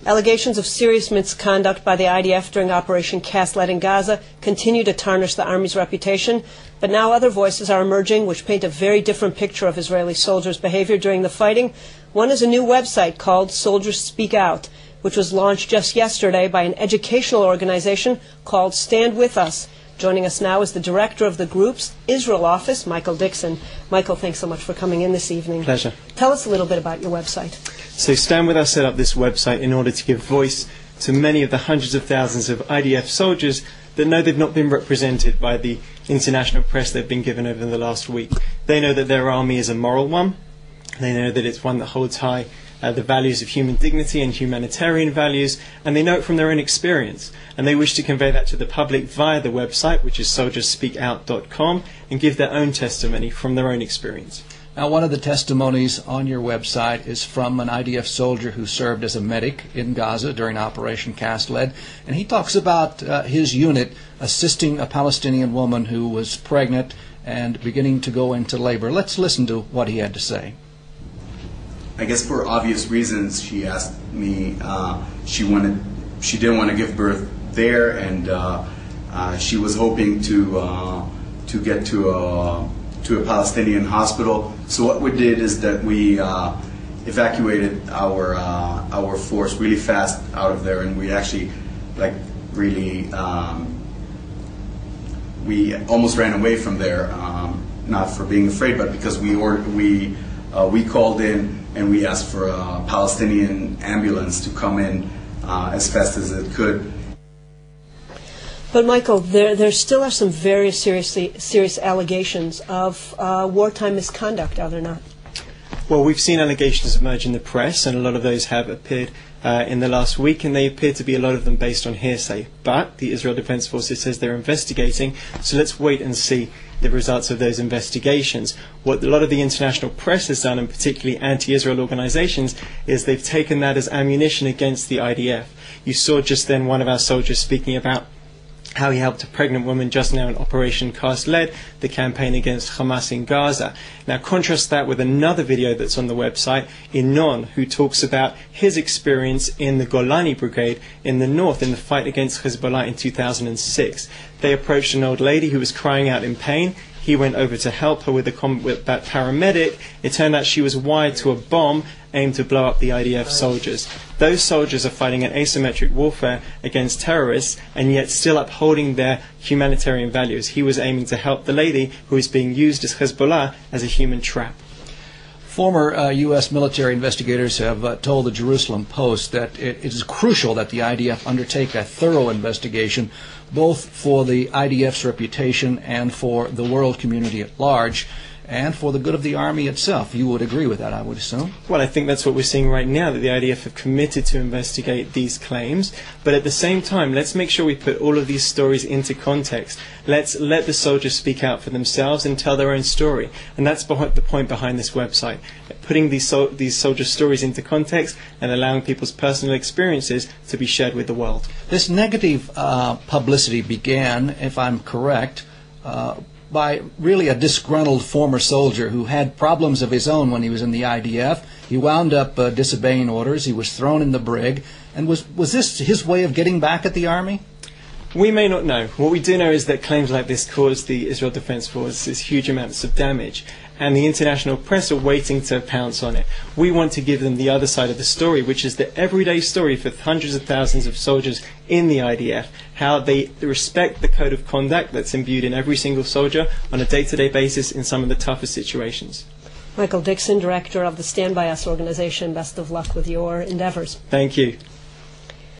Allegations of serious misconduct by the IDF during Operation Cast Lead in Gaza continue to tarnish the Army's reputation, but now other voices are emerging which paint a very different picture of Israeli soldiers' behavior during the fighting. One is a new website called Soldiers Speak Out, which was launched just yesterday by an educational organization called StandWithUs. Joining us now is the director of the group's Israel office, Michael Dickson. Michael, thanks so much for coming in this evening. Pleasure. Tell us a little bit about your website. So StandWithUs set up this website in order to give voice to many of the hundreds of thousands of IDF soldiers that know they've not been represented by the international press they've been given over the last week. They know that their army is a moral one. They know that it's one that holds high the values of human dignity and humanitarian values, and they know it from their own experience. And they wish to convey that to the public via the website, which is soldierspeakout.com, and give their own testimony from their own experience. Now, one of the testimonies on your website is from an IDF soldier who served as a medic in Gaza during Operation Cast Lead, and he talks about his unit assisting a Palestinian woman who was pregnant and beginning to go into labor. Let's listen to what he had to say. I guess for obvious reasons, she asked me. She didn't want to give birth there, and she was hoping to get to a Palestinian hospital. So what we did is that we evacuated our force really fast out of there, and we actually we almost ran away from there, not for being afraid, but because we called in and we asked for a Palestinian ambulance to come in as fast as it could. But Michael, there still are some very serious allegations of wartime misconduct, are there not? Well, we've seen allegations emerge in the press, and a lot of those have appeared in the last week, and they appear to be a lot of them based on hearsay. But the Israel Defense Forces says they're investigating, so let's wait and see the results of those investigations. What a lot of the international press has done, and particularly anti-Israel organizations, is they've taken that as ammunition against the IDF. You saw just then one of our soldiers speaking about how he helped a pregnant woman just now in Operation Cast Lead, the campaign against Hamas in Gaza. Now contrast that with another video that's on the website, Inon, who talks about his experience in the Golani Brigade in the north in the fight against Hezbollah in 2006. They approached an old lady who was crying out in pain. He went over to help her with that paramedic. It turned out she was wired to a bomb aimed to blow up the IDF soldiers. Those soldiers are fighting an asymmetric warfare against terrorists and yet still upholding their humanitarian values. He was aiming to help the lady who is being used as Hezbollah as a human trap. Former U.S. military investigators have told the Jerusalem Post that it is crucial that the IDF undertake a thorough investigation, both for the IDF's reputation and for the world community at large, and for the good of the Army itself. You would agree with that, I would assume? Well, I think that's what we're seeing right now, that the IDF have committed to investigate these claims. But at the same time, let's make sure we put all of these stories into context. Let's let the soldiers speak out for themselves and tell their own story. And that's the point behind this website, putting these soldiers' stories into context and allowing people's personal experiences to be shared with the world. This negative publicity began, if I'm correct, by really a disgruntled former soldier who had problems of his own when he was in the IDF. He wound up disobeying orders. He was thrown in the brig. And was this his way of getting back at the Army? We may not know. What we do know is that claims like this caused the Israel Defense Forces huge amounts of damage, and the international press are waiting to pounce on it. We want to give them the other side of the story, which is the everyday story for hundreds of thousands of soldiers in the IDF, how they respect the code of conduct that's imbued in every single soldier on a day-to-day basis in some of the toughest situations. Michael Dickson, director of the Stand By Us organization, best of luck with your endeavors. Thank you.